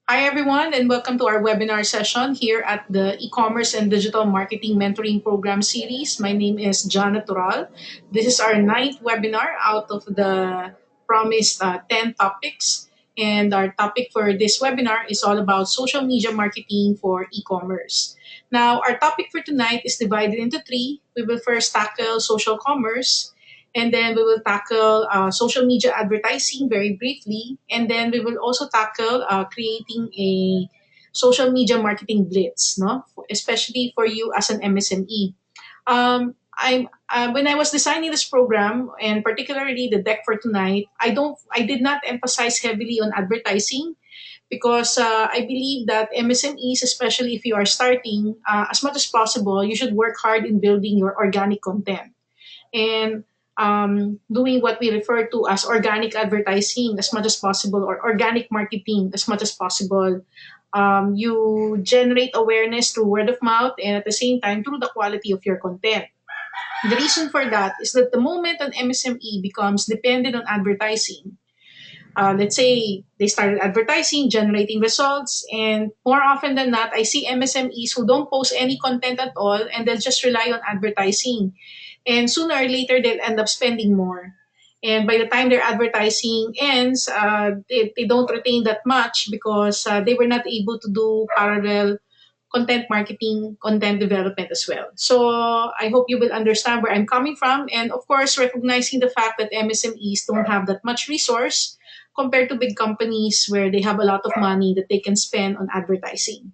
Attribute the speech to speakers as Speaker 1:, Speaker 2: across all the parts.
Speaker 1: Hi, everyone, and welcome to our webinar session here at the E-commerce and Digital Marketing Mentoring Program series. My name is John Natural. This is our ninth webinar out of the promised 10 topics. And our topic for this webinar is all about social media marketing for e-commerce. Now, our topic for tonight is divided into three. We will first tackle social commerce, and then we will tackle social media advertising very briefly. And then we will also tackle creating a social media marketing blitz, no? Especially for you as an MSME. When I was designing this program, and particularly the deck for tonight, I did not emphasize heavily on advertising because I believe that MSMEs, especially if you are starting, as much as possible, you should work hard in building your organic content and doing what we refer to as organic advertising as much as possible, or organic marketing as much as possible. You generate awareness through word of mouth and at the same time through the quality of your content. The reason for that is that the moment an MSME becomes dependent on advertising, let's say they started advertising, generating results, and more often than not, I see MSMEs who don't post any content at all and they'll just rely on advertising. And sooner or later, they'll end up spending more. And by the time their advertising ends, they don't retain that much because they were not able to do parallel content marketing, content development as well. So I hope you will understand where I'm coming from. And of course, recognizing the fact that MSMEs don't have that much resource compared to big companies where they have a lot of money that they can spend on advertising.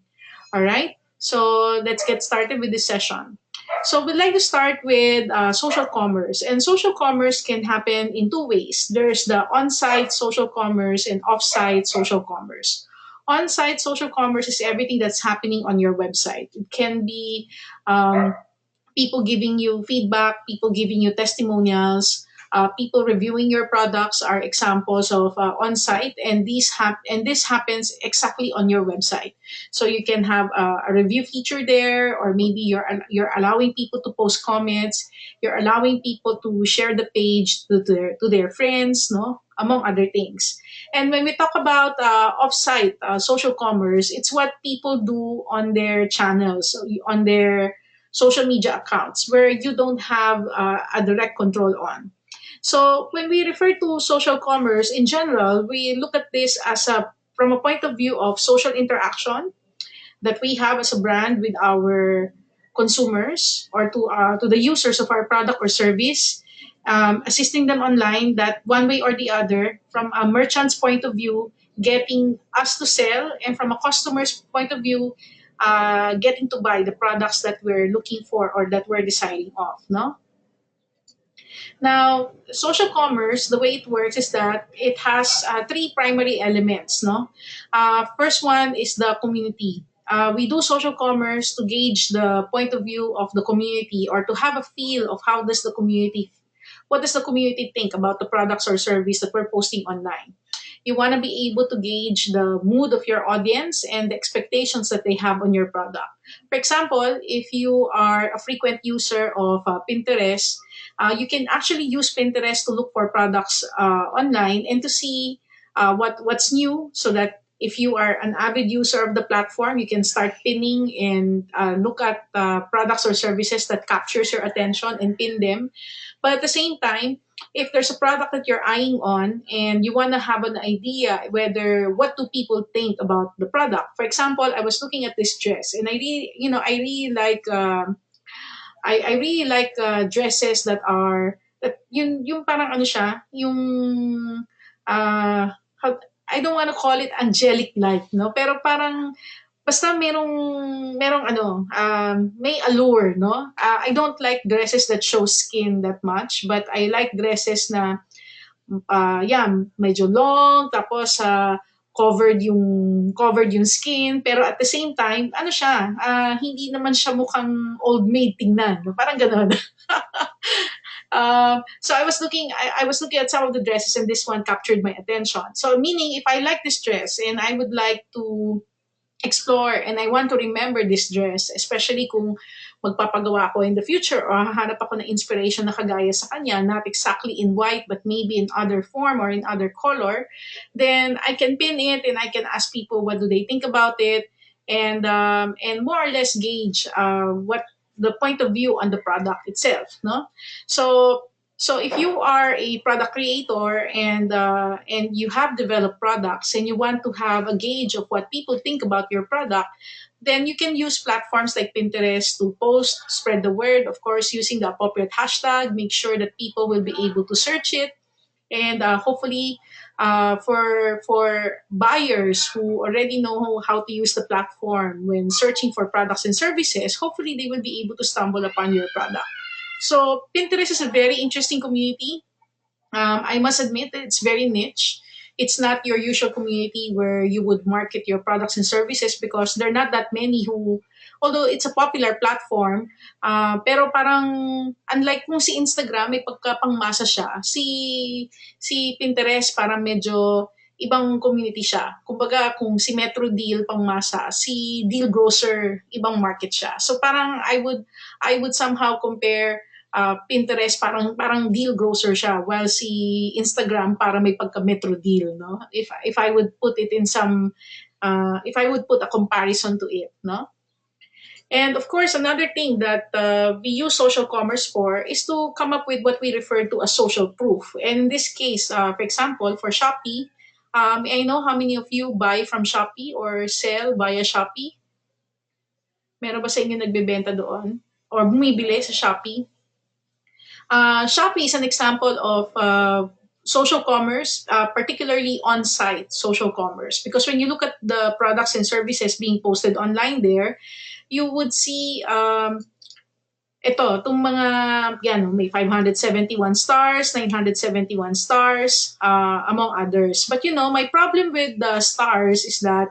Speaker 1: All right. So let's get started with this session. So we'd like to start with social commerce. And social commerce can happen in two ways. There's the on-site social commerce and off-site social commerce. On-site social commerce is everything that's happening on your website. It can be people giving you feedback, people giving you testimonials, people reviewing your products are examples of on-site, and this happens exactly on your website. So you can have a review feature there, or maybe you're allowing people to post comments, you're allowing people to share the page to their friends, no, among other things. And when we talk about off-site social commerce, it's what people do on their channels, on their social media accounts where you don't have a direct control on. So when we refer to social commerce in general, we look at this as a from a point of view of social interaction that we have as a brand with our consumers or to the users of our product or service, assisting them online that one way or the other, from a merchant's point of view, getting us to sell, and from a customer's point of view, getting to buy the products that we're looking for or that we're deciding of. No. Now, social commerce, the way it works is that it has three primary elements. No, first one is the community. We do social commerce to gauge the point of view of the community or to have a feel of what does the community think about the products or service that we're posting online. You want to be able to gauge the mood of your audience and the expectations that they have on your product. For example, if you are a frequent user of Pinterest, you can actually use Pinterest to look for products online and to see what's new, so that if you are an avid user of the platform, you can start pinning and look at products or services that captures your attention and pin them. But at the same time, if there's a product that you're eyeing on and you want to have an idea whether what do people think about the product. For example, I was looking at this dress and I really like I really like dresses that are that yung parang ano siya, yung uh, I don't want to call it angelic like, no? Pero parang basta merong ano, may allure, no? I don't like dresses that show skin that much, but I like dresses na yeah, medyo long, tapos covered yung skin, pero at the same time, ano siya, hindi naman siya mukhang old maid tingnan, no? Parang gano'n. So I was looking at some of the dresses, and this one captured my attention. So meaning, if I like this dress and I would like to explore and I want to remember this dress, especially kung magpapagawa ako in the future or hahanap ako ng inspiration na kagaya sa kanya, not exactly in white but maybe in other form or in other color, then I can pin it and I can ask people what do they think about it, and more or less gauge what the point of view on the product itself, no? So so if you are a product creator and you have developed products and you want to have a gauge of what people think about your product, then you can use platforms like Pinterest to post, spread the word, of course, using the appropriate hashtag, make sure that people will be able to search it, and hopefully for buyers who already know how to use the platform when searching for products and services, hopefully they will be able to stumble upon your product. So Pinterest is a very interesting community. I must admit that it's very niche. It's not your usual community where you would market your products and services because there are not that many who, although it's a popular platform, pero parang unlike kung si Instagram, may pagkapangmasa siya, si Pinterest parang medyo ibang community siya. Kumbaga, kung si Metro Deal pangmasa, si Deal Grocer ibang market siya. So parang I would somehow compare Pinterest parang deal grocer siya while si Instagram para may pagka metro deal, no, if I would put it in some if I would put a comparison to it, no. And of course, another thing that we use social commerce for is to come up with what we refer to as social proof. And in this case, for example, for Shopee, I know how many of you buy from Shopee or sell via Shopee. Meron ba sa inyo nagbebenta doon or bumibili sa Shopee? Shopee is an example of social commerce, particularly on-site social commerce. Because when you look at the products and services being posted online there, you would see itong mga, yan, may 571 stars, 971 stars, among others. But my problem with the stars is that,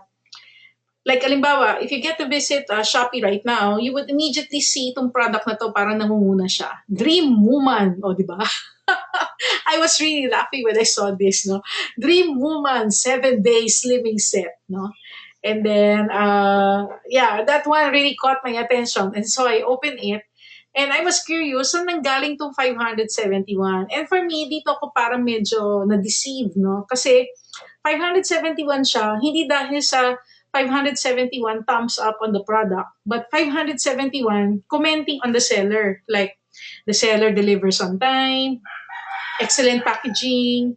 Speaker 1: like, alimbawa, if you get to visit Shopee right now, you would immediately see itong product na to, parang nangunguna siya. Dream Woman, o di ba? I was really laughing when I saw this, no? Dream Woman 7-day slimming set, no? And then, yeah, that one really caught my attention. And so I opened it. And I was curious, saan nanggaling tong 571? And for me, dito ako parang medyo na-deceive, no? Kasi 571 siya, hindi dahil sa 571 thumbs up on the product, but 571 commenting on the seller. Like, the seller delivers on time, excellent packaging,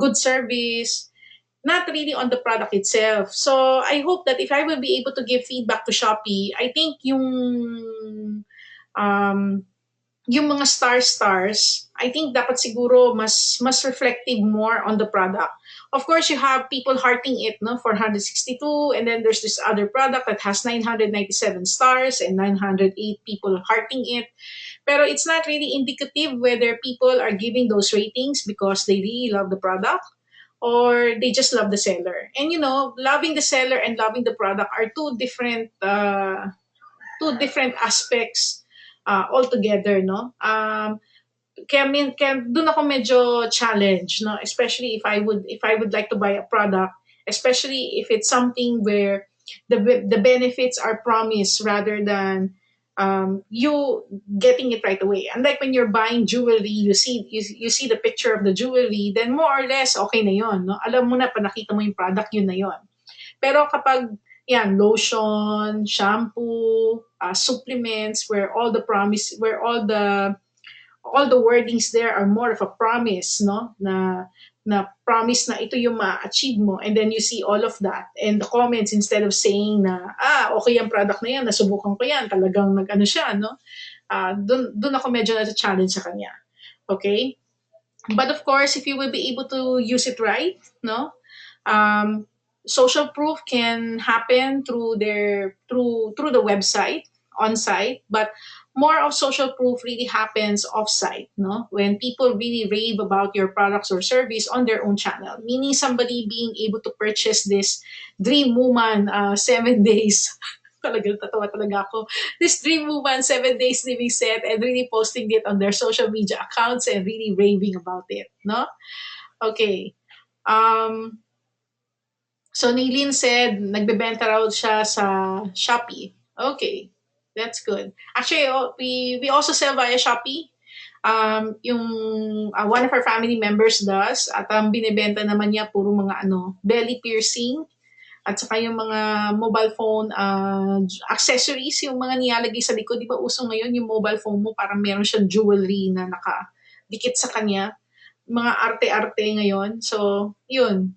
Speaker 1: good service, not really on the product itself. So I hope that if I will be able to give feedback to Shopee, I think um, yung mga stars, I think dapat siguro mas reflective more on the product. Of course, you have people hearting it, no, 462, and then there's this other product that has 997 stars and 908 people hearting it. Pero it's not really indicative whether people are giving those ratings because they really love the product or they just love the seller. And loving the seller and loving the product are two different aspects altogether, no? Kaya doon ako medyo challenge, no? Especially if I would like to buy a product, especially if it's something where the benefits are promised rather than you getting it right away. Unlike when you're buying jewelry, you see the picture of the jewelry, then more or less okay na yon, no? Alam mo na pa nakita mo yung product, yun na yon. Pero kapag yan, lotion, shampoo, supplements, where all the wordings there are more of a promise, no? Na promise na ito yung ma-achieve mo, and then you see all of that and the comments, instead of saying na okay yung product na yan, nasubukan ko yan, talagang nag-ano siya, no? Dun ako medyo na-challenge sa kanya. Okay? But of course, if you will be able to use it right, no? Um, Social proof can happen through the website on site, but more of social proof really happens off site, no? When people really rave about your products or service on their own channel, meaning somebody being able to purchase this Dream Woman 7 days. Talagang tatawa talaga ako. This Dream Woman 7 days living set and really posting it on their social media accounts and really raving about it, no? Okay. Um, So Nailin said nagbebenta raw siya sa Shopee. Okay, that's good. Actually, we also sell via Shopee. Yung one of our family members does at ang binebenta naman niya puro mga belly piercing at saka yung mga mobile phone accessories, yung mga nilalagay sa likod. Di ba uso ngayon yung mobile phone mo parang meron siyang jewelry na nakadikit sa kanya, mga arte-arte ngayon. So, yun.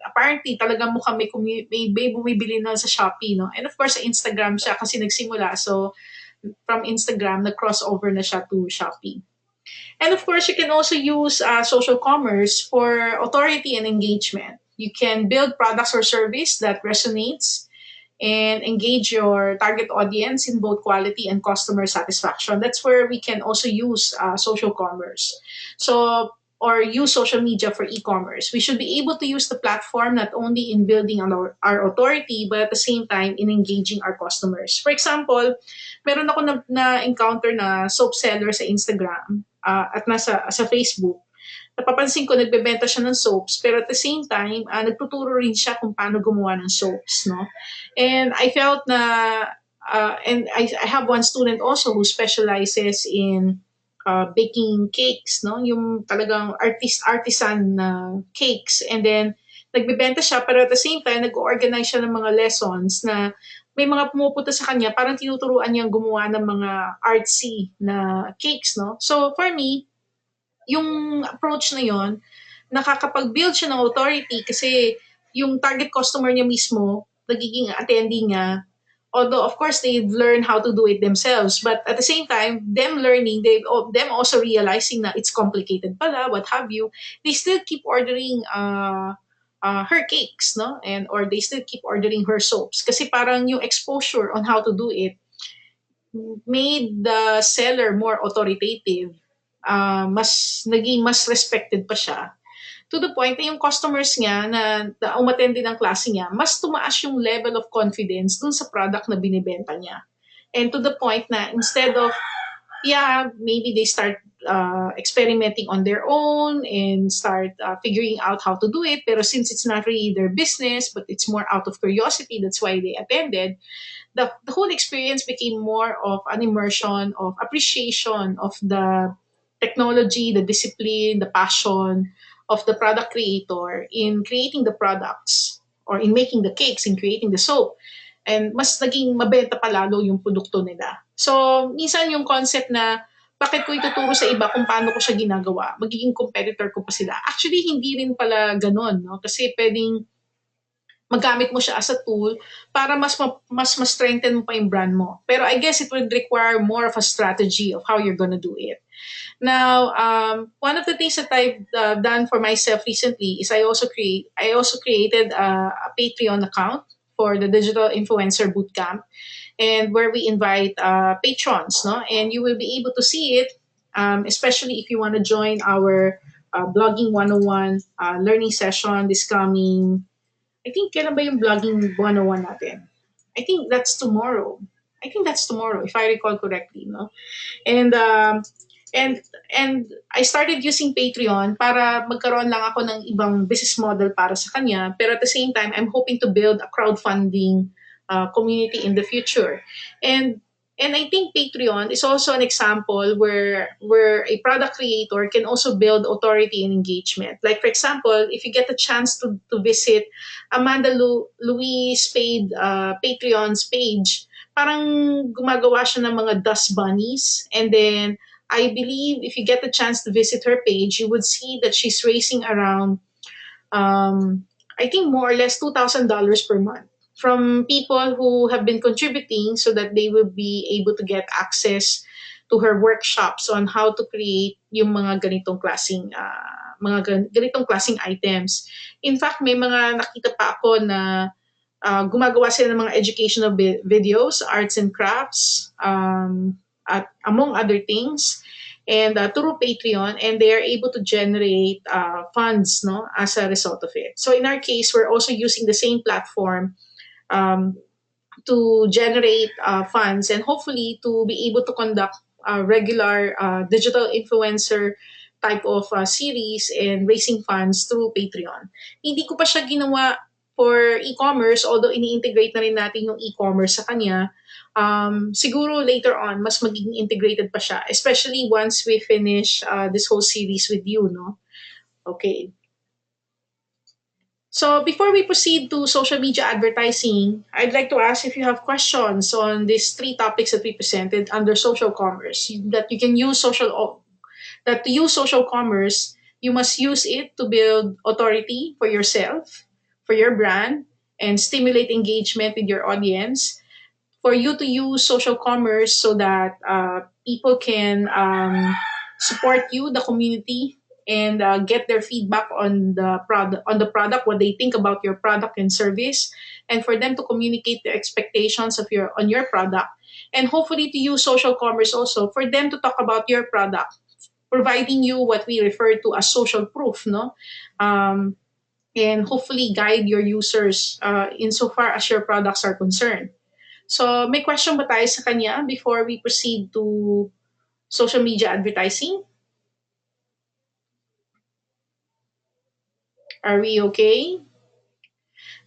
Speaker 1: Apparently, talagang mukhang may bumibili na sa Shopee, no? And of course, sa Instagram siya kasi nagsimula. So, from Instagram, nag-crossover na siya to Shopee. And of course, you can also use social commerce for authority and engagement. You can build products or service that resonates and engage your target audience in both quality and customer satisfaction. That's where we can also use social commerce. So, or use social media for e-commerce. We should be able to use the platform not only in building our authority, but at the same time in engaging our customers. For example, meron ako na encounter na soap seller sa Instagram at sa Facebook. Napapansin ko nagbebenta siya ng soaps pero at the same time nagtuturo rin siya kung paano gumawa ng soaps, no? And I felt na and I have one student also who specializes in baking cakes, no? Yung talagang artisan na cakes. And then nagbebenta siya pero at the same time nag-organize siya ng mga lessons na may mga pumupunta sa kanya parang tinuturuan niyang gumawa ng mga artsy na cakes, no? So for me, yung approach na yon, nakakapag-build siya ng authority kasi yung target customer niya mismo, nagiging attendee niya. Although, of course, they've learned how to do it themselves. But at the same time, them learning, them also realizing na it's complicated pala, what have you, they still keep ordering her cakes, no? And or they still keep ordering her soaps. Kasi parang yung exposure on how to do it made the seller more authoritative. Mas respected pa siya. To the point na yung customers niya na umattend din ng klase niya, mas tumaas yung level of confidence dun sa product na binibenta niya. And to the point na instead of, yeah, maybe they start experimenting on their own and start figuring out how to do it. Pero since it's not really their business, but it's more out of curiosity, that's why they attended, the whole experience became more of an immersion of appreciation of the technology, the discipline, the passion of the product creator in creating the products or in making the cakes, in creating the soap. And mas naging mabenta pa lalo yung produkto nila. So, minsan yung concept na bakit ko ituturo sa iba kung paano ko siya ginagawa, magiging competitor ko pa sila. Actually, hindi rin pala ganon, no? Kasi pwedeng magamit mo siya as a tool para mas strengthen mo pa yung brand mo. Pero I guess it would require more of a strategy of how you're gonna do it. Now, one of the things that I've done for myself recently is I also created a Patreon account for the Digital Influencer Bootcamp, and where we invite patrons, no, and you will be able to see it, especially if you want to join our blogging 101 learning session this coming. I think kailan ba yung blogging 101 natin? I think that's tomorrow. I think that's tomorrow, if I recall correctly, no? And and and I started using Patreon para magkaroon lang ako ng ibang business model para sa kanya. Pero at the same time, I'm hoping to build a crowdfunding community in the future. And and I think Patreon is also an example where a product creator can also build authority and engagement. Like for example, if you get a chance to visit Amanda Louise Spade Patreon's page, parang gumagawa siya ng mga dust bunnies, and then I believe if you get the chance to visit her page, you would see that she's raising around, I think more or less $2,000 per month from people who have been contributing so that they will be able to get access to her workshops on how to create yung mga ganitong klaseng items. In fact, may mga nakita pa ako na gumagawa sila ng mga educational videos, arts and crafts, at among other things, and through Patreon, and they are able to generate funds, no, as a result of it. So in our case, we're also using the same platform um, to generate funds and hopefully to be able to conduct regular digital influencer type of series and raising funds through Patreon. Hindi ko pa siya ginawa for e-commerce, although ini-integrate na rin natin yung e-commerce sa kanya. Siguro later on, mas magiging integrated pa siya, especially once we finish this whole series with you, no? Okay. So before we proceed to social media advertising, I'd like to ask if you have questions on these three topics that we presented under social commerce. That you can use that to use social commerce, you must use it to build authority for yourself, for your brand, and stimulate engagement with your audience. For you to use social commerce so that people can support you, the community, and get their feedback on the product, what they think about your product and service, and for them to communicate their expectations of your on your product, and hopefully to use social commerce also for them to talk about your product, providing you what we refer to as social proof, no? Um, and hopefully guide your users insofar as your products are concerned. So, may question ba tayo sa kanya before we proceed to social media advertising? Are we okay?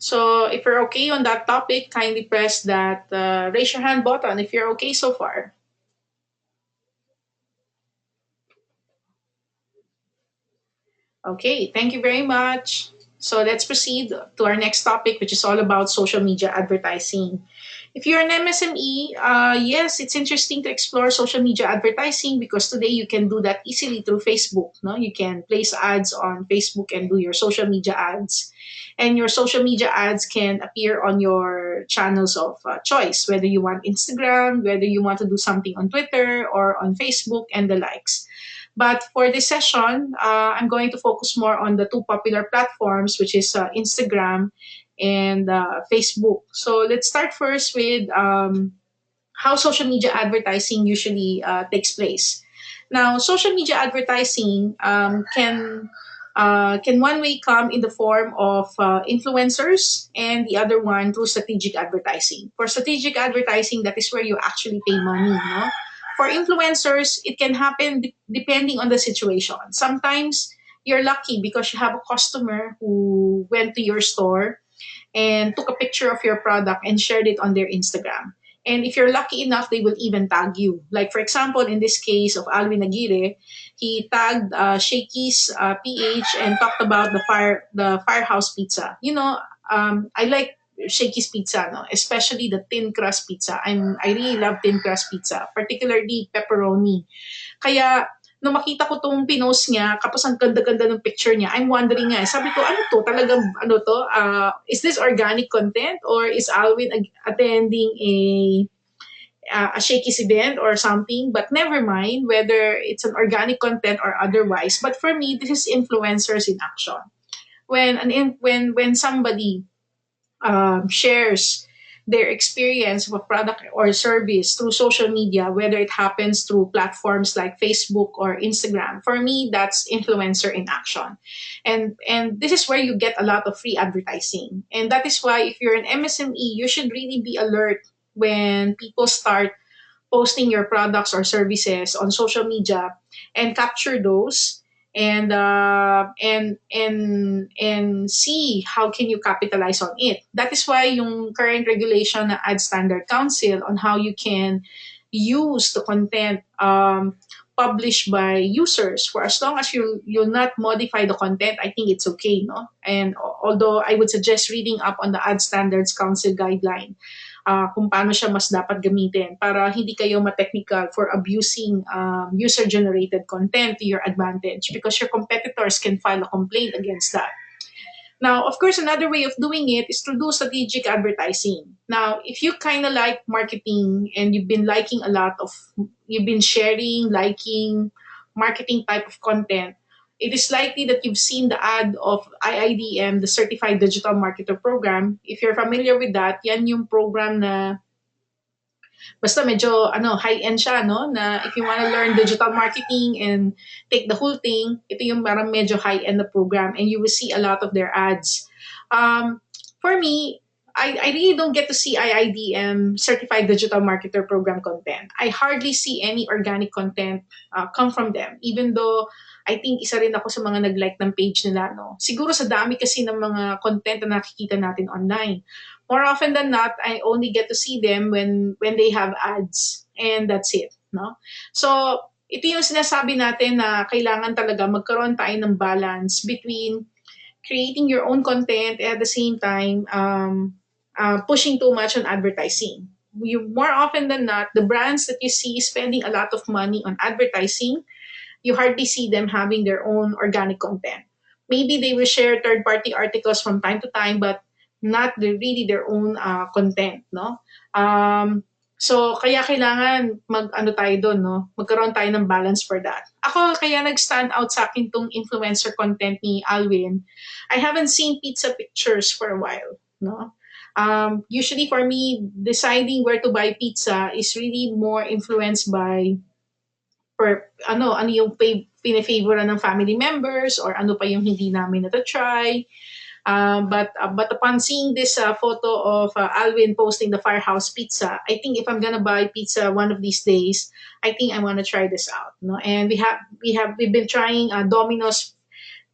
Speaker 1: So, if you're okay on that topic, kindly press that raise your hand button if you're okay so far. Okay, thank you very much. So let's proceed to our next topic, which is all about social media advertising. If you're an MSME, yes, it's interesting to explore social media advertising because today you can do that easily through Facebook. No, you can place ads on Facebook and do your social media ads, and your social media ads can appear on your channels of choice, whether you want Instagram, whether you want to do something on Twitter or on Facebook and the likes. But for this session, I'm going to focus more on the two popular platforms, which is Instagram and Facebook. So let's start first with how social media advertising usually takes place. Now, social media advertising can one way come in the form of influencers and the other one through strategic advertising. For strategic advertising, that is where you actually pay money, no? For influencers, it can happen depending on the situation. Sometimes you're lucky because you have a customer who went to your store and took a picture of your product and shared it on their Instagram. And if you're lucky enough, they will even tag you. Like, for example, in this case of Alvin Aguirre, he tagged Shakey's PH and talked about the Firehouse Pizza. I like Shakey's Pizza, no? Especially the thin crust pizza. I really love thin crust pizza, particularly pepperoni. Kaya nung makita ko tong pinost niya, kapos ang ganda-ganda ng picture niya, I'm wondering nga, sabi ko, ano to? Talagang, ano to? Is this organic content or is Alvin attending a Shakey's event or something? But never mind whether it's an organic content or otherwise. But for me, this is influencers in action. When somebody shares their experience of a product or service through social media, whether it happens through platforms like Facebook or Instagram. For me, that's influencer in action. And this is where you get a lot of free advertising. And that is why if you're an MSME, you should really be alert when people start posting your products or services on social media and capture those and see how can you capitalize on it. That is why yung current regulation ng Ad Standard Council on how you can use the content published by users for as long as you'll not modify the content, I think it's okay, no? And although I would suggest reading up on the Ad Standards Council guideline kung paano siya mas dapat gamitin para hindi kayo ma-technical for abusing user-generated content to your advantage because your competitors can file a complaint against that. Now, of course, another way of doing it is to do strategic advertising. Now, if you kind of like marketing and you've been you've been sharing, liking, marketing type of content, it is likely that you've seen the ad of IIDM, the Certified Digital Marketer Program. If you're familiar with that, yan yung program na basta medyo high-end siya, no? Na if you want to learn digital marketing and take the whole thing, ito yung parang medyo high-end na program and you will see a lot of their ads. For me, I really don't get to see IIDM certified digital marketer program content. I hardly see any organic content come from them, even though I think isa rin ako sa mga nag-like ng page nila. No? Siguro sa dami kasi ng mga content na nakikita natin online. More often than not, I only get to see them when they have ads, and that's it. No? So, ito yung sinasabi natin na kailangan talaga magkaroon tayo ng balance between creating your own content and at the same time pushing too much on advertising. You more often than not, the brands that you see spending a lot of money on advertising, you hardly see them having their own organic content. Maybe they will share third-party articles from time to time, but not really their own content, no? So, kaya kailangan mag-ano tayo doon, no? Magkaroon tayo ng balance for that. Ako, kaya nag-stand out sa akin tong influencer content ni Alwin. I haven't seen pizza pictures for a while, no? Usually for me, deciding where to buy pizza is really more influenced by ano yung pinefavoran ng family members or ano pa yung hindi namin na-try. But upon seeing this photo of Alvin posting the Firehouse Pizza, I think if I'm gonna buy pizza one of these days, I think I want to try this out. No, and we've been trying Domino's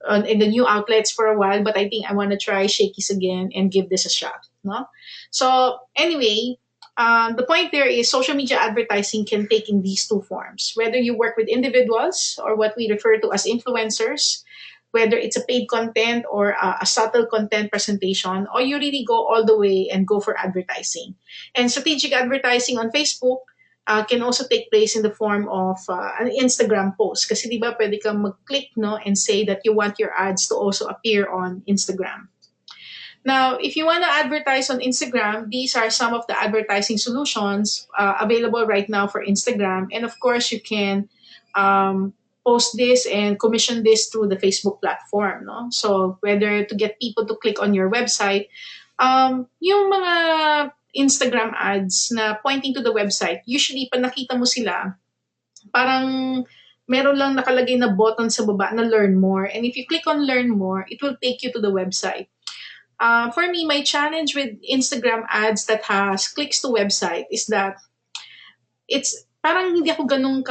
Speaker 1: in the new outlets for a while, but I think I want to try Shakey's again and give this a shot. No, so anyway. The point there is social media advertising can take in these two forms, whether you work with individuals or what we refer to as influencers, whether it's a paid content or a subtle content presentation, or you really go all the way and go for advertising. And strategic advertising on Facebook can also take place in the form of an Instagram post. Kasi di ba pwede kang mag-click no, and say that you want your ads to also appear on Instagram. Now, if you want to advertise on Instagram, these are some of the advertising solutions available right now for Instagram. And of course, you can post this and commission this through the Facebook platform. No? So whether to get people to click on your website, yung mga Instagram ads na pointing to the website, usually pag nakita mo sila, parang meron lang nakalagay na button sa baba na learn more. And if you click on learn more, it will take you to the website. For me, my challenge with Instagram ads that has clicks to website is that it's parang hindi ako ganun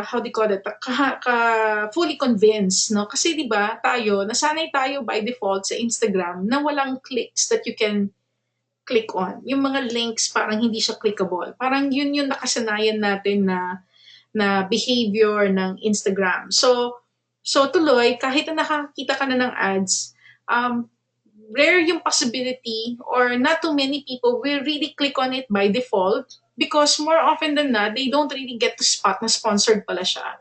Speaker 1: how do you call it, fully convinced, no? Kasi di ba tayo, nasanay tayo by default sa Instagram na walang clicks that you can click on. Yung mga links parang hindi siya clickable. Parang yun yung nakasanayan natin na behavior ng Instagram. So tuloy, kahit na nakakita ka na ng ads, rare yung possibility or not too many people will really click on it by default because more often than not, they don't really get to spot na sponsored pala siya.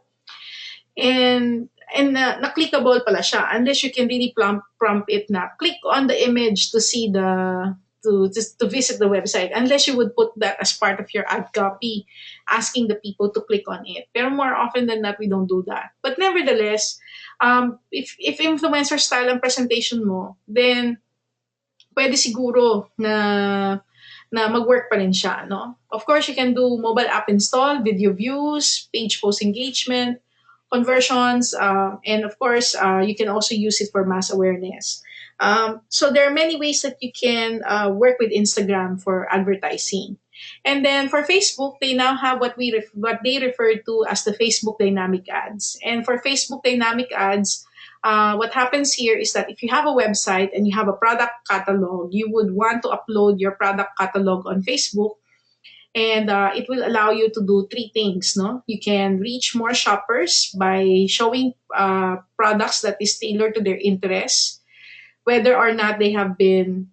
Speaker 1: And na-clickable pala siya unless you can really prompt it na click on the image to see to visit the website, unless you would put that as part of your ad copy, asking the people to click on it. Pero more often than not, we don't do that. But nevertheless, if influencer style ang presentation mo, then pwede siguro na mag-work pa rin siya, no? Of course, you can do mobile app install, video views, page post engagement, conversions, and of course, you can also use it for mass awareness. So there are many ways that you can work with Instagram for advertising. And then for Facebook, they now have what they refer to as the Facebook dynamic ads. And for Facebook dynamic ads, what happens here is that if you have a website and you have a product catalog, you would want to upload your product catalog on Facebook. And it will allow you to do three things. No, you can reach more shoppers by showing products that is tailored to their interests, whether or not they have been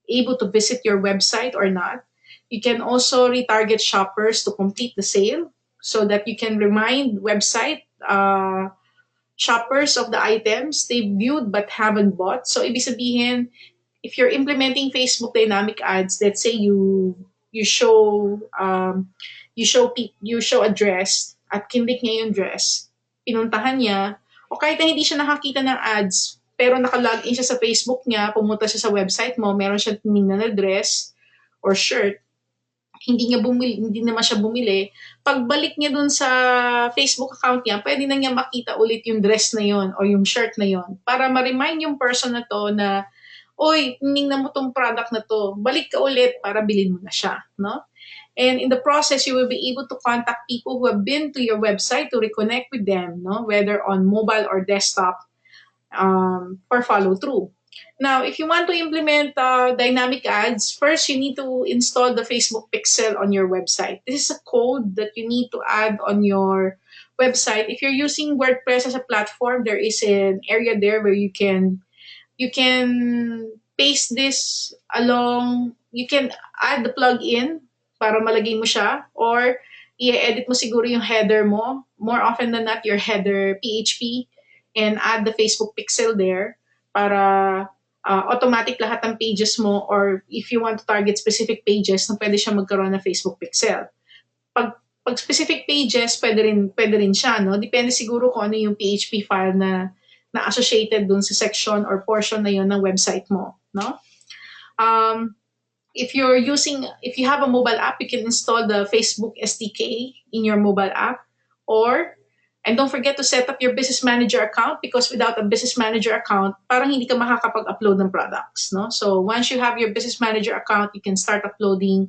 Speaker 1: able to visit your website or not. You can also retarget shoppers to complete the sale so that you can remind website shoppers of the items they viewed but haven't bought. So ibig sabihin, if you're implementing Facebook dynamic ads, let's say you show a dress at kinlik niya yung dress, pinuntahan niya, o kahit na hindi siya nakakita ng ads, pero nakalogin siya sa Facebook niya, pumunta siya sa website mo, meron siya tinignan na dress or shirt, hindi naman siya bumili. Pagbalik niya dun sa Facebook account niya, pwede na niya makita ulit yung dress na yon o yung shirt na yon para ma-remind yung person na to na, oy, tinignan mo tong product na to, balik ka ulit para bilhin mo na siya, no? And in the process, you will be able to contact people who have been to your website to reconnect with them, no? Whether on mobile or desktop, for follow through. Now, if you want to implement dynamic ads, first you need to install the Facebook Pixel on your website. This is a code that you need to add on your website. If you're using WordPress as a platform, there is an area there where you can paste this along. You can add the plugin para malagay mo siya, or i-edit mo siguro yung header mo. More often than not, your header PHP, and add the Facebook pixel there para automatic lahat ng pages mo, or if you want to target specific pages, na pwede siya magkaroon ng Facebook pixel. Pag specific pages, pwede rin siya, no? Depende siguro kung ano yung PHP file na associated dun sa section or portion na yun ng website mo, no? Um, if you have a mobile app, you can install the Facebook SDK in your mobile app, and don't forget to set up your business manager account, because without a business manager account, parang hindi ka makakapag-upload ng products, no? So once you have your business manager account, you can start uploading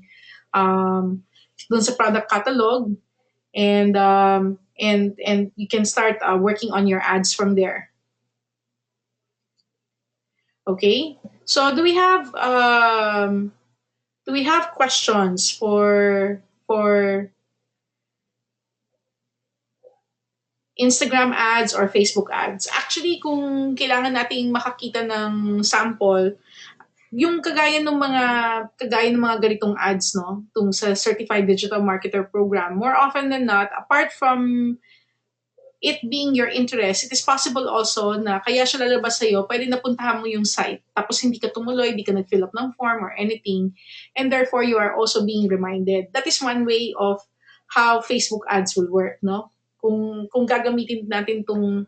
Speaker 1: dun sa product catalog, and you can start working on your ads from there. Okay. So do we have questions for Instagram ads or Facebook ads? Actually, kung kailangan nating makakita ng sample, yung kagaya ng mga ganitong ads, no, tung sa Certified Digital Marketer Program, more often than not, apart from it being your interest, it is possible also na kaya siya lalabas sa'yo, pwede napuntahan mo yung site, tapos hindi ka tumuloy, hindi ka nag-fill up ng form or anything, and therefore you are also being reminded. That is one way of how Facebook ads will work, no? Kung gagamitin natin tong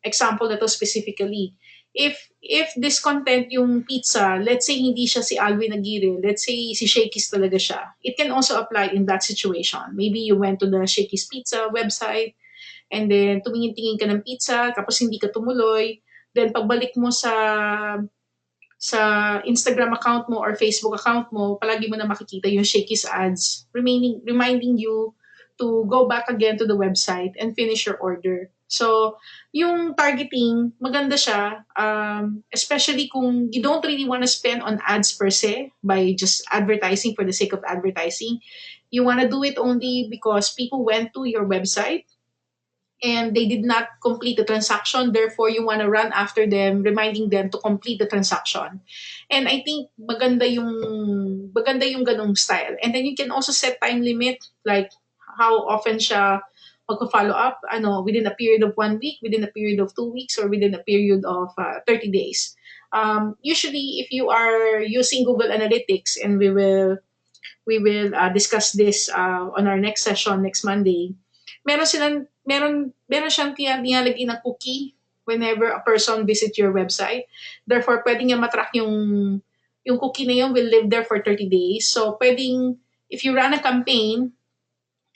Speaker 1: example na to specifically. If this content yung pizza, let's say hindi siya si Alvin Aguirre, let's say si Shakey's talaga siya, it can also apply in that situation. Maybe you went to the Shakey's Pizza website, and then tumingin-tingin ka ng pizza, tapos hindi ka tumuloy, then pagbalik mo sa Instagram account mo or Facebook account mo, palagi mo na makikita yung Shakey's ads, reminding you to go back again to the website and finish your order. So, yung targeting, maganda siya, especially kung you don't really want to spend on ads per se by just advertising for the sake of advertising. You want to do it only because people went to your website and they did not complete the transaction. Therefore, you want to run after them, reminding them to complete the transaction. And I think maganda yung ganong style. And then you can also set time limit, like how often siya magpa-follow up, within a period of 1 week, within a period of 2 weeks, or within a period of 30 days. Usually, if you are using Google Analytics, and we will discuss this on our next session next Monday, meron siyang nilalagay na cookie whenever a person visits your website. Therefore, pwede niya matrack yung cookie na yun will live there for 30 days. So, pwedeng, if you run a campaign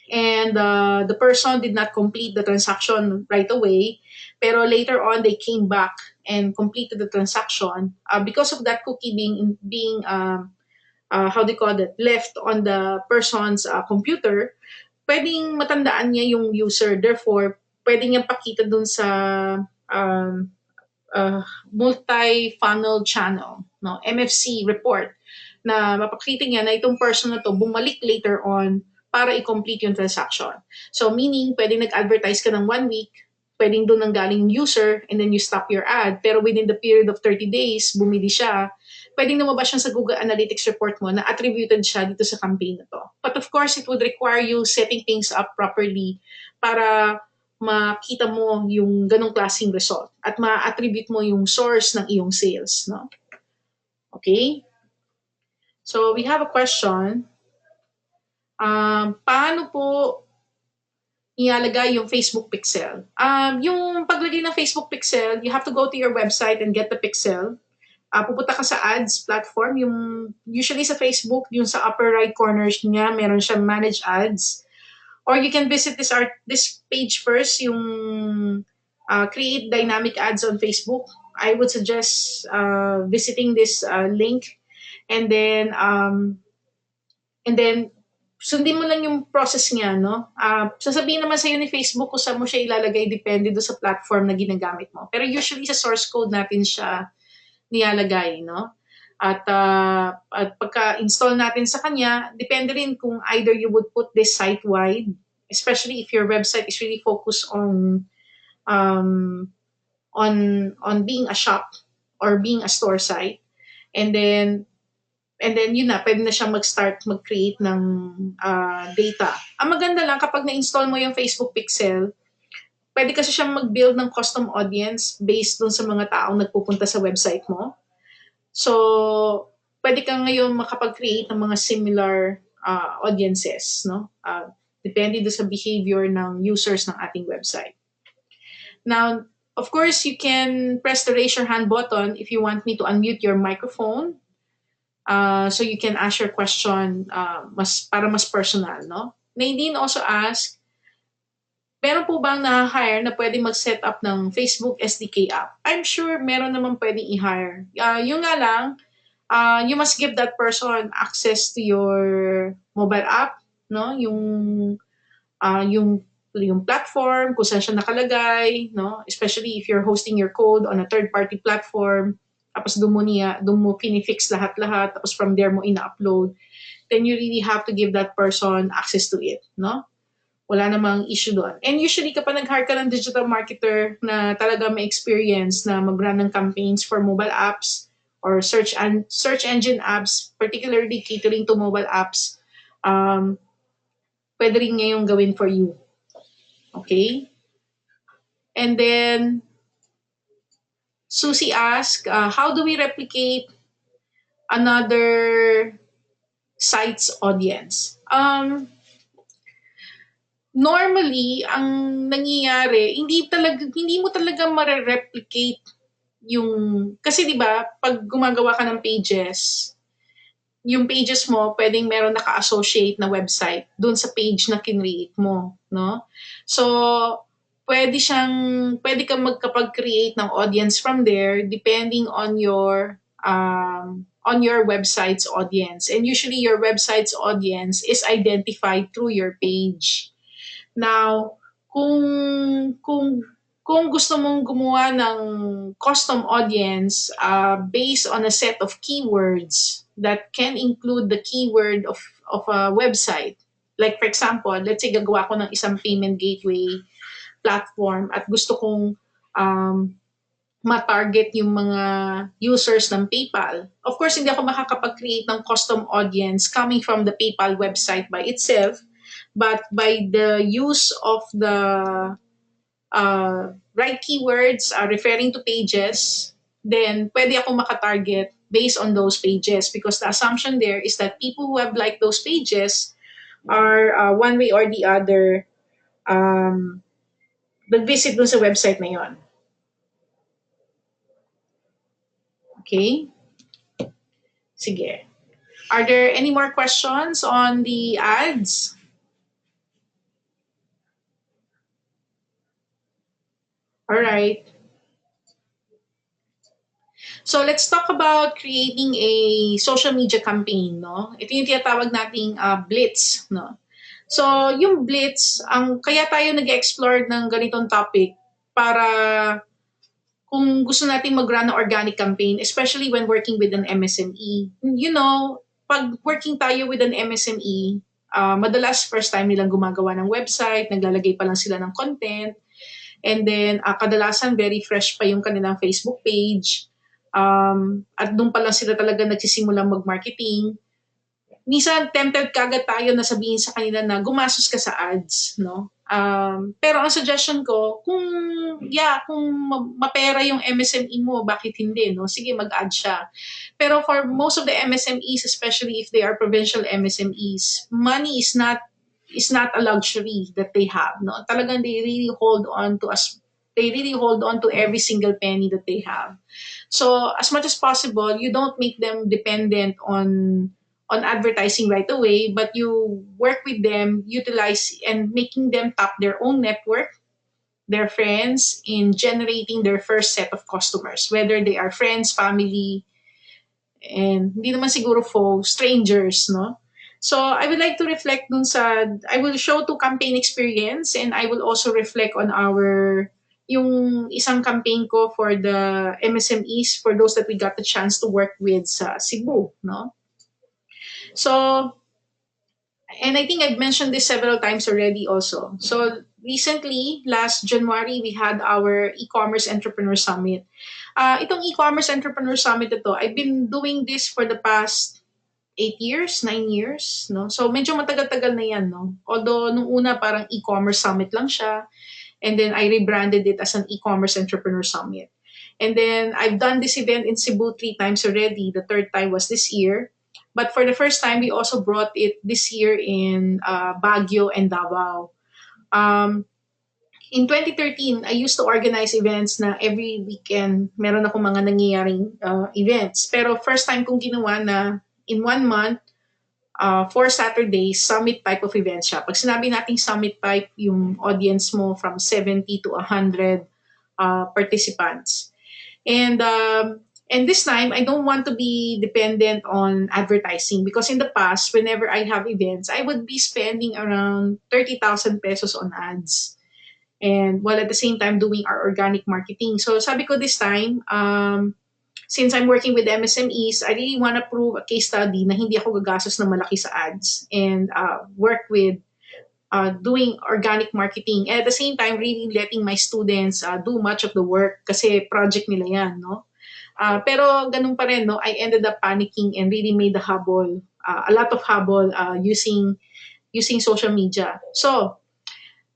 Speaker 1: and the person did not complete the transaction right away, pero later on they came back and completed the transaction, because of that cookie being how do you call it, left on the person's computer, pwedeng matandaan niya yung user. Therefore, pwede niyang pakita dun sa um, multi-funnel channel, no, MFC report, na mapakita niya na itong person na to bumalik later on para i-complete yung transaction. So, meaning, pwedeng nag-advertise ka ng 1 week, pwedeng doon nanggaling user, and then you stop your ad, pero within the period of 30 days, bumili siya, pwedeng lumabas siya sa Google Analytics report mo na attributed siya dito sa campaign na to. But of course, it would require you setting things up properly para makita mo yung ganong klaseng result at ma-attribute mo yung source ng iyong sales, no? Okay? So, we have a question. Paano po ilalagay yung Facebook pixel? Yung paglagay ng Facebook pixel, you have to go to your website and get the pixel. Pupunta ka sa ads platform, yung usually sa Facebook, yung sa upper right corners niya, meron siyang manage ads. Or you can visit this page first, yung create dynamic ads on Facebook. I would suggest visiting this link, and then sundin mo lang yung process niya, no? Sasabihin naman sa'yo ni Facebook kung saan mo siya ilalagay, depende do sa platform na ginagamit mo. Pero usually sa source code natin siya nilalagay, no? At pagka-install natin sa kanya, depende rin kung either you would put this site-wide, especially if your website is really focused um, on being a shop or being a store site. And then yun na, pwede na siyang mag-start mag-create ng data. Ang maganda lang kapag na-install mo yung Facebook Pixel, pwede kasi siyang mag-build ng custom audience based dun sa mga taong nagpupunta sa website mo. So, pwede ka ngayon makapag-create ng mga similar audiences, no? Depende doon sa behavior ng users ng ating website. Now, of course, you can press the raise your hand button if you want me to unmute your microphone. So you can ask your question para mas personal, no? Nadine also asked, meron po bang na-hire na pwede mag-set up ng Facebook SDK app? I'm sure meron naman pwedeng i-hire. Yung nga lang, you must give that person access to your mobile app, no? Yung platform, kung saan siya nakalagay, no? Especially if you're hosting your code on a third-party platform, tapos doon mo pinifix lahat-lahat, tapos from there mo ina-upload, then you really have to give that person access to it, no? Wala namang issue doon. And usually, kapag nag-hire ka ng digital marketer na talaga may experience na mag-run ng campaigns for mobile apps or search engine apps, particularly catering to mobile apps, pwede rin niya yung gawin for you. Okay? And then, Susie asked, how do we replicate another site's audience? Normally, ang nangyayari, hindi mo talaga mare-replicate yung, kasi 'di ba, pag gumagawa ka ng pages, yung pages mo pwedeng meron naka-associate na website doon sa page na kinreate mo, no? So, pwede kang magkapag-create ng audience from there depending on your website's audience. And usually your website's audience is identified through your page. Now, kung kung kung gusto mong gumawa ng custom audience based on a set of keywords that can include the keyword of a website. Like for example, let's say gagawa ko ng isang payment gateway platform at gusto kong ma-target yung mga users ng PayPal. Of course, hindi ako makakapag-create ng custom audience coming from the PayPal website by itself, but by the use of the right keywords referring to pages, then pwede ako makatarget based on those pages because the assumption there is that people who have liked those pages are one way or the other nag-visit dun sa website na yon. Okay? Sige. Are there any more questions on the ads? All right. So let's talk about creating a social media campaign, no? Ito yung tinatawag nating blitz, no? So yung blitz, kaya tayo nag-explore ng ganitong topic para kung gusto nating mag-run ng organic campaign, especially when working with an MSME. You know, pag working tayo with an MSME, madalas first time nilang gumagawa ng website, naglalagay pa lang sila ng content, and then kadalasan very fresh pa yung kanilang Facebook page, at doon pa lang sila talaga nagsisimulang mag-marketing. Minsan tempted kagad tayo na sabihin sa kanila na gumastos ka sa ads, no? Pero ang suggestion ko, kung mapera yung MSME mo, bakit hindi, no? Sige, mag-add siya. Pero for most of the MSMEs, especially if they are provincial MSMEs, money is not a luxury that they have, no? Talagang they really hold on to every single penny that they have. So as much as possible, you don't make them dependent on advertising right away, but you work with them, utilize and making them tap their own network their friends in generating their first set of customers, whether they are friends, family, and hindi naman siguro strangers, no? So I would like to reflect dun sa, I will show to campaign experience, and I will also reflect on yung isang campaign ko for the MSMEs, for those that we got the chance to work with sa Cebu, no? So, and I think I've mentioned this several times already also. So recently, last January, we had our e-commerce entrepreneur summit. Itong e-commerce entrepreneur summit ito, I've been doing this for the past 8 years, 9 years, no? So medyo matagal-tagal na yan, no? Although nung una parang e-commerce summit lang siya, and then I rebranded it as an e-commerce entrepreneur summit. And then I've done this event in Cebu 3 times already. The third time was this year. But for the first time, we also brought it this year in Baguio and Davao. Um, in 2013, I used to organize events na every weekend meron ako mga nangyayaring events. Pero first time kong ginawa na in 1 month, 4 Saturdays, summit type of event siya. Pag sinabi nating summit type, yung audience mo from 70 to 100 participants. And this time, I don't want to be dependent on advertising, because in the past, whenever I have events, I would be spending around 30,000 pesos on ads, and while at the same time doing our organic marketing. So sabi ko this time, since I'm working with MSMEs, I really want to prove a case study na hindi ako gagastos ng malaki sa ads, and work with doing organic marketing. And at the same time, really letting my students do much of the work kasi project nila yan, no? Pero ganun pa rin, no? I ended up panicking and really made the hubble, a lot of hubble using social media. So,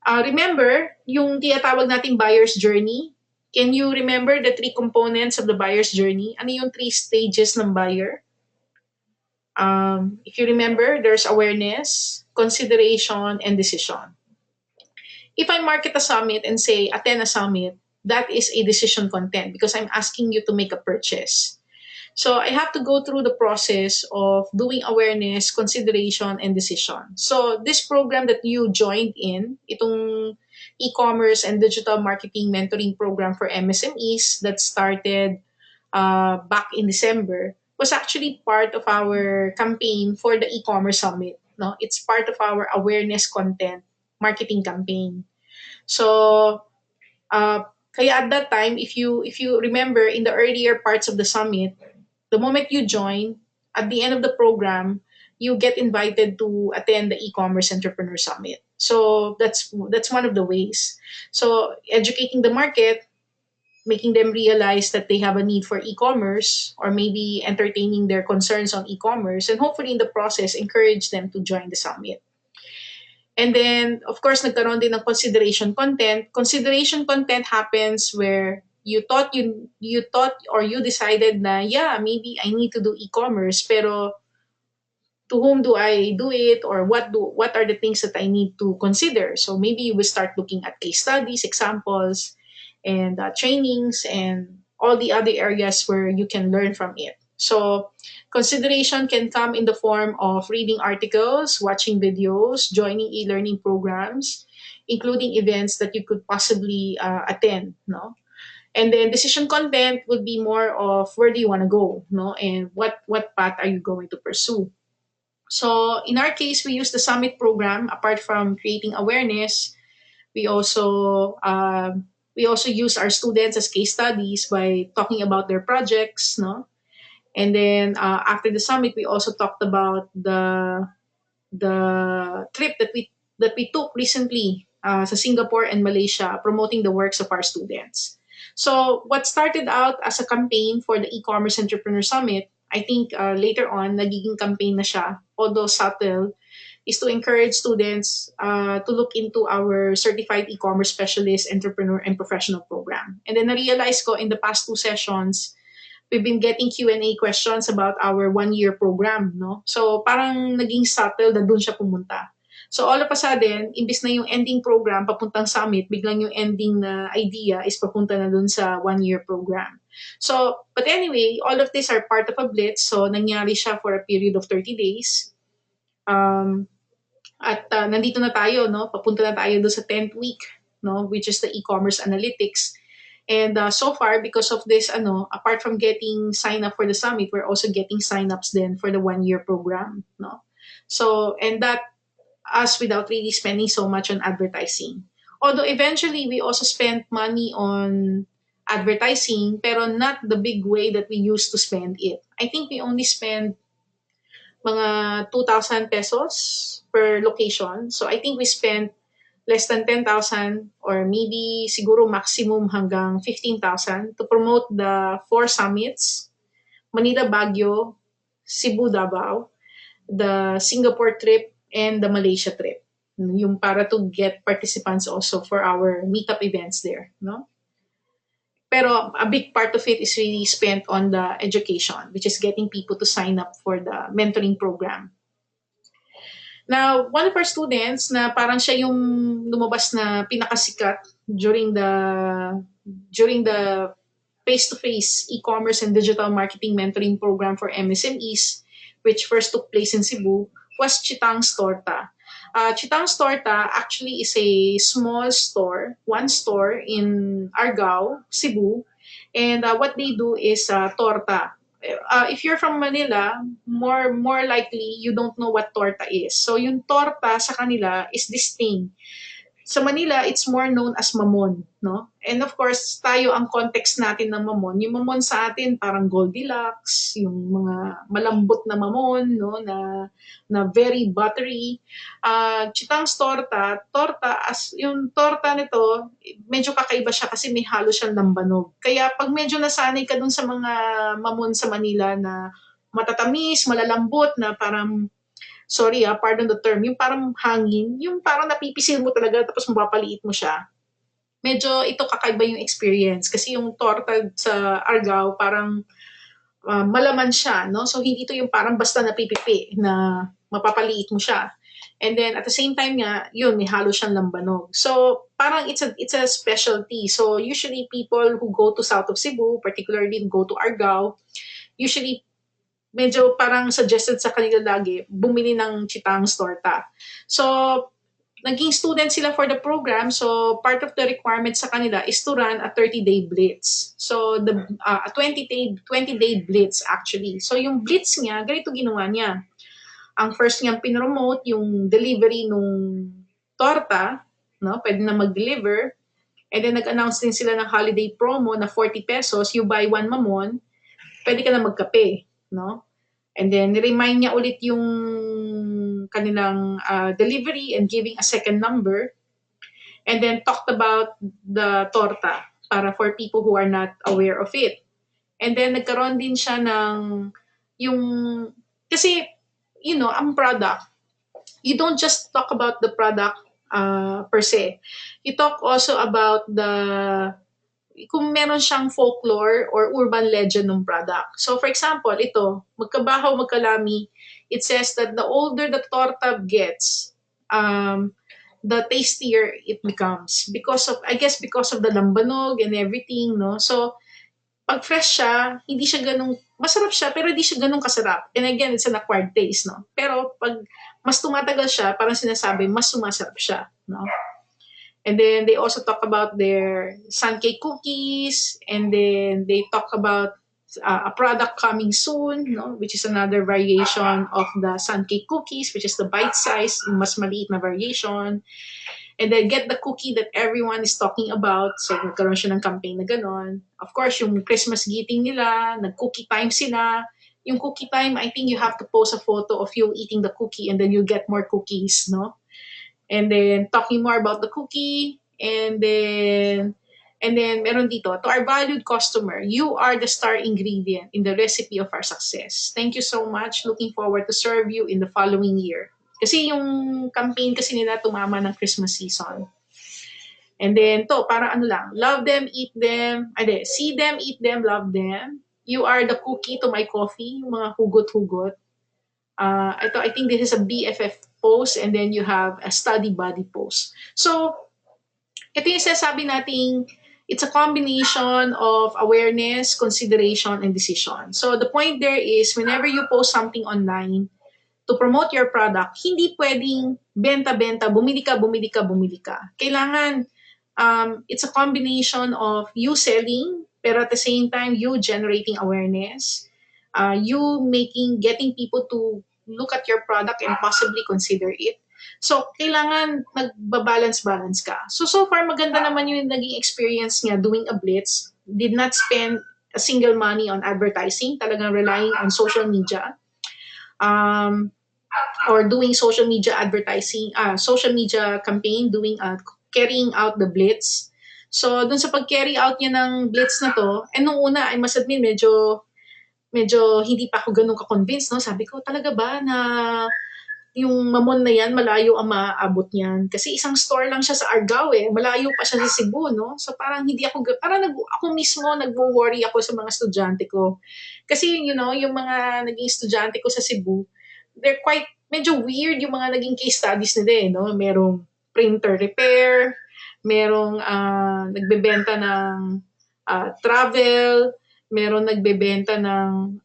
Speaker 1: remember, yung tinatawag nating buyer's journey. Can you remember the 3 components of the buyer's journey? Ano yung 3 stages ng buyer? If you remember, there's awareness, consideration, and decision. If I market a summit and say attend a summit, that is a decision content because I'm asking you to make a purchase. So I have to go through the process of doing awareness, consideration, and decision. So this program that you joined in, itong e-commerce and digital marketing mentoring program for MSMEs that started back in December, was actually part of our campaign for the e-commerce summit. No, it's part of our awareness content marketing campaign. So uh, kaya at that time, if you remember in the earlier parts of the summit, the moment you join, at the end of the program, you get invited to attend the e-commerce entrepreneur summit. So that's one of the ways. So educating the market, making them realize that they have a need for e-commerce, or maybe entertaining their concerns on e-commerce, and hopefully in the process encourage them to join the summit. And then, of course, nagkaroon din ng consideration content. Consideration content happens where you thought or you decided na, yeah, maybe I need to do e-commerce, pero to whom do I do it, or what are the things that I need to consider? So maybe you will start looking at case studies, examples, and trainings, and all the other areas where you can learn from it. So consideration can come in the form of reading articles, watching videos, joining e-learning programs, including events that you could possibly attend, no? And then decision content would be more of where do you want to go, no? And what path are you going to pursue? So in our case, we use the summit program. Apart from creating awareness, we also use our students as case studies by talking about their projects, no? And then after the summit, we also talked about the trip that we took recently sa Singapore and Malaysia, promoting the works of our students. So what started out as a campaign for the e-commerce entrepreneur summit, I think later on nagiging campaign na siya, although subtle, is to encourage students to look into our certified e-commerce specialist entrepreneur and professional program. And then na-realize ko in the past 2 sessions, we've been getting Q&A questions about our 1 year program, no? So parang naging subtle na dun siya pumunta. So all of a sudden, imbis na yung ending program papuntang summit, biglang yung ending na idea is papunta na dun sa 1 year program. So, but anyway, all of these are part of a blitz. So nangyari siya for a period of 30 days. At nandito na tayo, no? Papunta na tayo doon sa 10th week. no, which is the e-commerce analytics. And so far, because of this, apart from getting sign up for the summit, we're also getting sign-ups then for the 1 year program, no. So, and that us without really spending so much on advertising. Although eventually we also spent money on advertising, pero not the big way that we used to spend it. I think we only spend mga 2,000 pesos per location. So I think we spent less than 10,000 or maybe siguro maximum hanggang 15,000 to promote the 4 summits: Manila, Baguio, Cebu, Davao, the Singapore trip, and the Malaysia trip. Yung para to get participants also for our meetup events there, no? Pero a big part of it is really spent on the education, which is getting people to sign up for the mentoring program. Now, one of our students na parang siya yung lumabas na pinakasikat during the face-to-face e-commerce and digital marketing mentoring program for MSMEs, which first took place in Cebu, was Chitang's Torta. Chitang's Torta actually is a small store, one store in Argao, Cebu, and what they do is torta. If you're from Manila, more likely you don't know what torta is. So yung torta sa kanila is this thing. Sa Manila, it's more known as mamon, no? And of course, tayo ang context natin ng mamon. Yung mamon sa atin parang Goldilocks, yung mga malambot na mamon, no, na very buttery. Chitang's torta as yung torta nito, medyo kakaiba siya kasi may halo siyang lambanog. Kaya pag medyo nasanay ka dun sa mga mamon sa Manila na matatamis, malalambot, na parang sorry pardon the term, yung parang hangin, yung parang napipisil mo talaga tapos mapapaliit mo siya. Medyo ito kakaiba yung experience kasi yung torta sa Argao parang malaman siya, no? So hindi ito yung parang basta napipipi na mapapaliit mo siya. And then at the same time nga, yun, may halo siyang lambanog. So parang it's a specialty. So usually people who go to south of Cebu, particularly who go to Argao, usually medyo parang suggested sa kanila lagi, bumili ng Chitang's Torta. So, naging student sila for the program. So, part of the requirement sa kanila is to run a 30-day blitz. So, a 20-day blitz actually. So, yung blitz niya, ganito ginawa niya. Ang first niyang pinromote, yung delivery nung torta, no? Pwede na mag-deliver. And then, nag-announce din sila ng holiday promo na 40 pesos, you buy one mamon, pwede ka na magkape, no? And then, remind niya ulit yung kanilang delivery and giving a second number. And then, talked about the torta para for people who are not aware of it. And then, nagkaroon din siya ng yung, kasi, ang product, you don't just talk about the product per se. You talk also about kung meron siyang folklore or urban legend ng product. So for example, ito, magkabahaw, magkalami, it says that the older the torta gets, the tastier it becomes. Because of the lambanog and everything, no? So, pag fresh siya, hindi siya ganun, masarap siya, pero hindi siya ganun kasarap. And again, it's an acquired taste, no? Pero pag mas tumatagal siya, parang sinasabi, mas sumasarap siya, no? And then they also talk about their sun cake cookies, and then they talk about a product coming soon, no, which is another variation of the sun cake cookies, which is the bite size, mas maliit na variation. And then get the cookie that everyone is talking about. So nagkaroon siya ng campaign na ganon. Of course, yung Christmas greeting nila, nag-cookie time sila. Yung cookie time, I think you have to post a photo of you eating the cookie and then you get more cookies, no? And then talking more about the cookie, and then meron dito, to our valued customer, you are the star ingredient in the recipe of our success. Thank you so much. Looking forward to serve you in the following year. Kasi yung campaign kasi nila tumama ng Christmas season. And then para ano lang, love them, eat them, see them, eat them, love them. You are the cookie to my coffee, yung mga hugot-hugot. Ito, I think this is a BFF post, and then you have a study body post. So, ito yung sasabi nating it's a combination of awareness, consideration, and decision. So, the point there is whenever you post something online to promote your product, hindi pwedeng benta-benta, bumili ka. Kailangan It's a combination of you selling, pero at the same time, you generating awareness, you getting people to look at your product and possibly consider it. So, kailangan nagbabalance-balance ka. So far, maganda naman yung naging experience niya doing a blitz. Did not spend a single money on advertising, talagang relying on social media. Um, or doing social media advertising, social media campaign, doing carrying out the blitz. So, dun sa pag-carry out niya ng blitz na to, nung una, I must admit, medyo hindi pa ako ganun ka-convinced, no? Sabi ko, talaga ba na yung Mamon na yan, malayo ang maaabot niyan. Kasi isang store lang siya sa Argao eh. Malayo pa siya sa Cebu, no? So parang hindi ako, ako mismo nagwo-worry ako sa mga estudyante ko. Kasi yung mga naging estudyante ko sa Cebu, they're quite, medyo weird yung mga naging case studies nila eh, no? Merong printer repair, merong nagbebenta ng travel, meron nagbebenta ng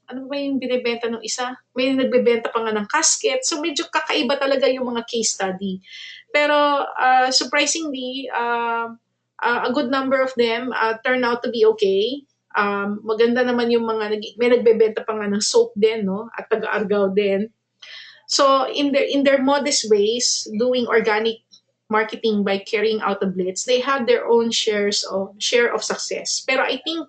Speaker 1: ano ba yung binibenta ng isa? May nagbebenta pa nga ng casket. So medyo kakaiba talaga yung mga case study. Pero surprisingly, a good number of them turn out to be okay. Maganda naman yung may nagbebenta pa nga ng soap din, no? At taga-Argao din. So in their modest ways, doing organic marketing by carrying out the blitz, they have their own share of success. Pero I think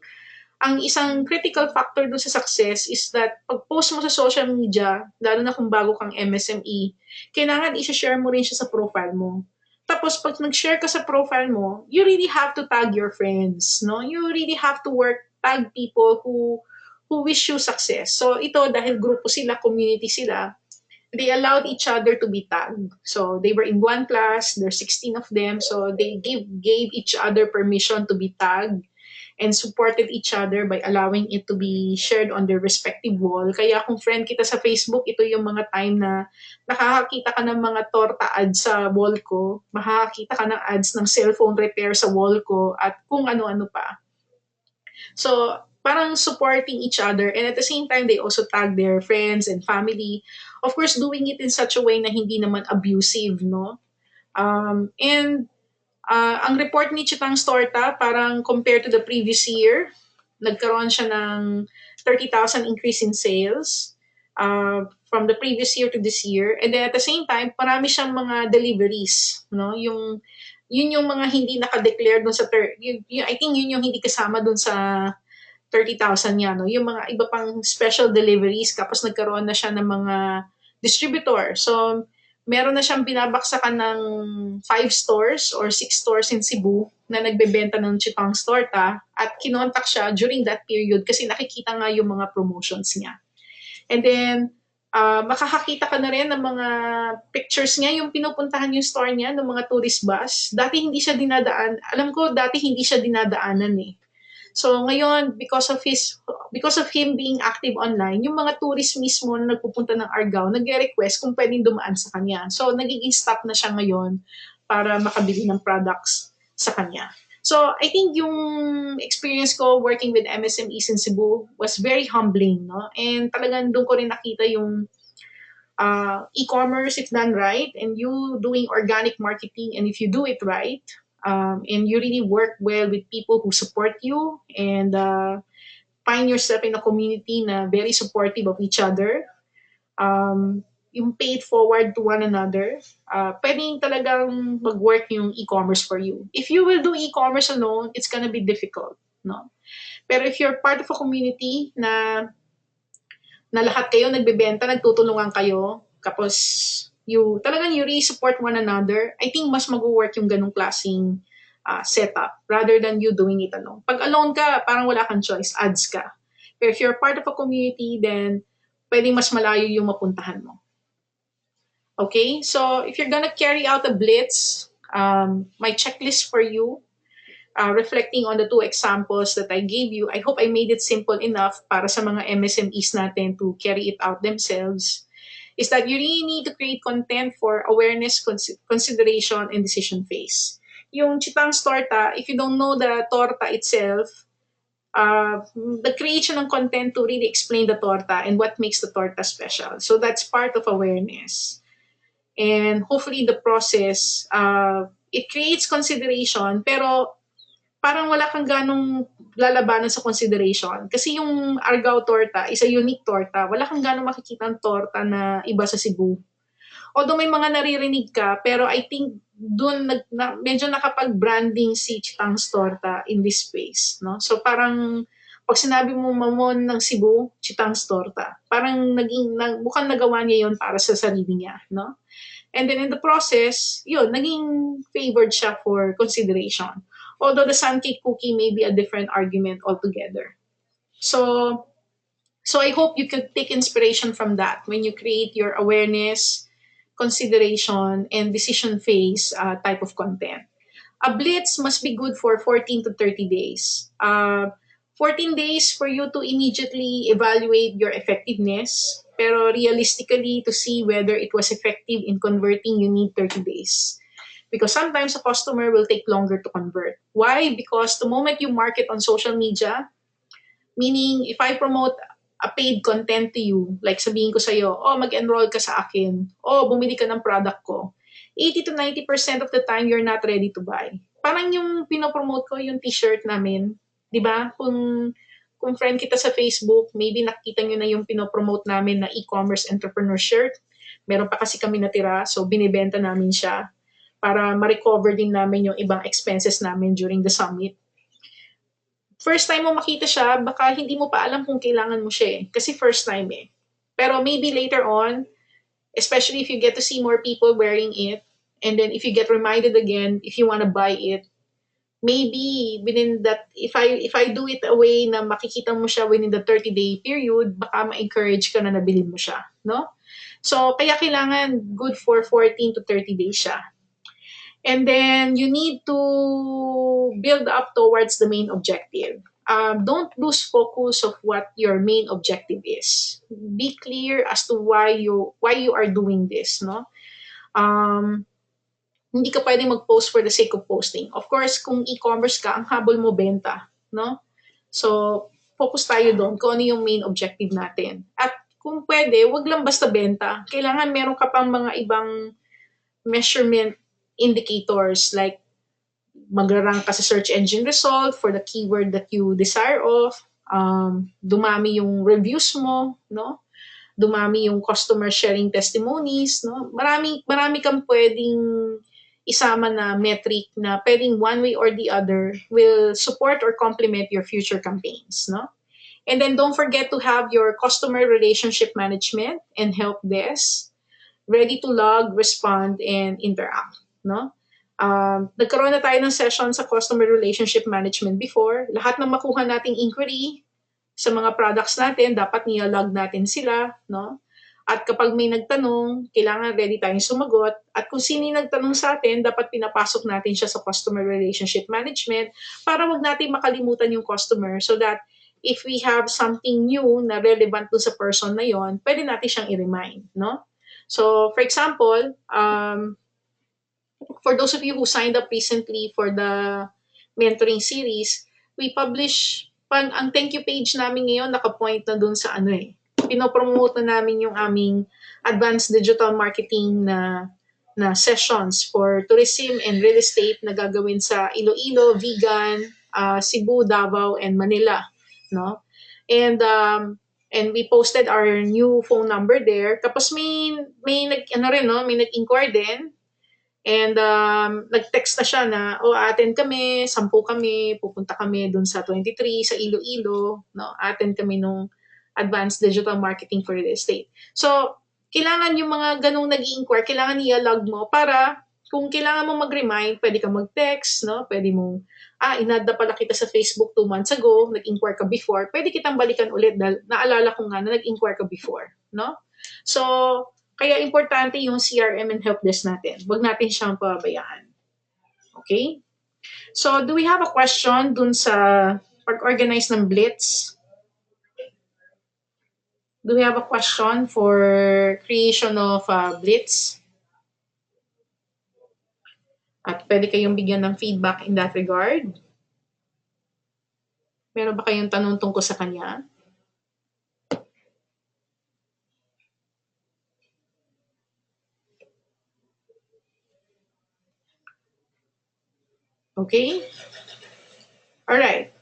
Speaker 1: ang isang critical factor dun sa success is that pag-post mo sa social media, lalo na kung bago kang MSME, kailangan i-share mo rin siya sa profile mo. Tapos pag nag-share ka sa profile mo, you really have to tag your friends, no? You really have to tag people who wish you success. So ito dahil grupo sila, community sila, they allowed each other to be tagged. So they were in one class, there's 16 of them, so they gave each other permission to be tagged and supported each other by allowing it to be shared on their respective wall. Kaya kung friend kita sa Facebook, ito yung mga time na nakakakita ka ng mga torta ads sa wall ko, makakakita ka ng ads ng cellphone repair sa wall ko, at kung ano-ano pa. So, parang supporting each other, and at the same time, they also tag their friends and family. Of course, doing it in such a way na hindi naman abusive, no? And ang report ni Chitang Storta, parang compared to the previous year, nagkaroon siya ng 30,000 increase in sales from the previous year to this year. And then at the same time, marami siyang mga deliveries. No? Yun yung mga hindi naka-declare dun sa, I think yun yung hindi kasama dun sa 30,000 niya. No? Yung mga iba pang special deliveries, tapos nagkaroon na siya ng mga distributor. So, meron na siyang binabaksakan ng 5 stores or 6 stores in Cebu na nagbebenta ng Chitang's Torta, at kinontak siya during that period kasi nakikita nga yung mga promotions niya. And then, makakakita ka na rin ng mga pictures niya, yung pinupuntahan yung store niya ng mga tourist bus. Dati hindi siya dinadaan. Alam ko, dati hindi siya dinadaanan eh. So ngayon, because of him being active online, yung mga tourist mismo na nagpupunta ng Argao, nagre-request kung pwedeng dumaan sa kanya. So nagiging stop na siya ngayon para makabili ng products sa kanya. So I think yung experience ko working with MSMEs in Cebu was very humbling, no? And talagang doon ko rin nakita yung e-commerce if done right, and you doing organic marketing, and if you do it right, and you really work well with people who support you, and find yourself in a community na very supportive of each other, yung pay it forward to one another, pwedeng talagang mag-work yung e-commerce for you. If you will do e-commerce alone, it's gonna be difficult, no? Pero if you're part of a community na lahat kayo nagbebenta, nagtutulungan kayo, tapos talagang you really support one another, I think mas mag-work yung ganung klaseng setup rather than you doing it alone. Pag alone ka, parang wala kang choice, ads ka. Pero if you're part of a community, then pwedeng mas malayo yung mapuntahan mo. Okay? So if you're gonna carry out a blitz, my checklist for you, reflecting on the 2 examples that I gave you, I hope I made it simple enough para sa mga MSMEs natin to carry it out themselves, is that you really need to create content for awareness, consideration, and decision phase. Yung Chitang's Torta, if you don't know the torta itself, the creation ng content to really explain the torta and what makes the torta special. So that's part of awareness. And hopefully the process it creates consideration, pero parang wala kang ganong lalabanan sa consideration. Kasi yung Argao torta is a unique torta. Wala kang ganong makikita torta na iba sa Cebu. Although may mga naririnig ka, pero I think doon medyo nakapag-branding si Chitang's Torta in this space. No? So parang pag sinabi mo mamon ng Cebu, Chitang's Torta, parang mukhang nagawa niya yon para sa sarili niya. No? And then in the process, yun, naging favored siya for consideration. Although the sun cake cookie may be a different argument altogether. So, so I hope you could take inspiration from that when you create your awareness, consideration, and decision phase type of content. A blitz must be good for 14 to 30 days. 14 days for you to immediately evaluate your effectiveness, pero realistically, to see whether it was effective in converting, you need 30 days. Because sometimes a customer will take longer to convert. Why? Because the moment you market on social media, meaning if I promote a paid content to you, like sabihin ko sa'yo, oh, mag-enroll ka sa akin, oh, bumili ka ng product ko, 80 to 90% of the time, you're not ready to buy. Parang yung pinopromote ko, yung t-shirt namin, di ba? Kung friend kita sa Facebook, maybe nakita nyo na yung pinopromote namin na e-commerce entrepreneur shirt. Meron pa kasi kami natira, so binibenta namin siya para ma-recover din namin yung ibang expenses namin during the summit. First time mo makita siya, baka hindi mo pa alam kung kailangan mo siya eh. Kasi first time eh. Pero maybe later on, especially if you get to see more people wearing it, and then if you get reminded again, if you want to buy it, maybe within that, if I do it a way na makikita mo siya within the 30-day period, baka ma-encourage ka na nabili mo siya. No? So, kaya kailangan good for 14 to 30 days siya. And then you need to build up towards the main objective. Don't lose focus of what your main objective is. Be clear as to why you are doing this. No, hindi ka pwedeng mag-post for the sake of posting. Of course, kung e-commerce ka, ang habol mo benta. No, so focus tayo doon kung ano yung main objective natin. At kung pwede, wag lang basta benta. Kailangan meron ka pang mga ibang measurement indicators like magra-rank ka sa search engine result for the keyword that you desire of, dumami yung reviews mo, no? Dumami yung customer sharing testimonies, no? Marami kang pwedeng isama na metric na pwedeng one way or the other will support or complement your future campaigns, no? And then don't forget to have your customer relationship management and help desk ready to log, respond, and interact. No? Nagkaroon na tayo ng session sa customer relationship management before. Lahat ng makuha nating inquiry sa mga products natin, dapat nilalog natin sila. No? At kapag may nagtanong, kailangan ready tayong sumagot. At kung sino yung nagtanong sa atin, dapat pinapasok natin siya sa customer relationship management para wag natin makalimutan yung customer so that if we have something new na relevant to sa person na yon, pwede natin siyang i-remind. No? So, for example, for those of you who signed up recently for the mentoring series, we publish, ang thank you page namin ngayon nakapoint na dun sa ano eh. Pinopromote na namin yung aming advanced digital marketing na sessions for tourism and real estate na gagawin sa Iloilo, Vigan, Cebu, Davao, and Manila. No? And we posted our new phone number there. Tapos may nag-inquire din. And nag-text na siya na, attend kami, 10 kami, pupunta kami dun sa 23 sa Iloilo, no? Attend kami nung advanced digital marketing for real estate. So, kailangan yung mga ganong nag-i-inquire, kailangan i-log mo para kung kailangan mo mag-remind, pwede ka mag-text, no? Pwede mong, inad na pala kita sa Facebook 2 months ago, nag-inquire ka before, pwede kitang balikan ulit dahil naalala ko nga na nag-inquire ka before, no? So, kaya importante yung CRM and help desk natin. Huwag natin siyang pabayaan. Okay? So, do we have a question dun sa pag-organize ng Blitz? Do we have a question for creation of Blitz? At pwede kayong bigyan ng feedback in that regard? Meron ba kayong tanong tungkol sa kanya? Okay? All right.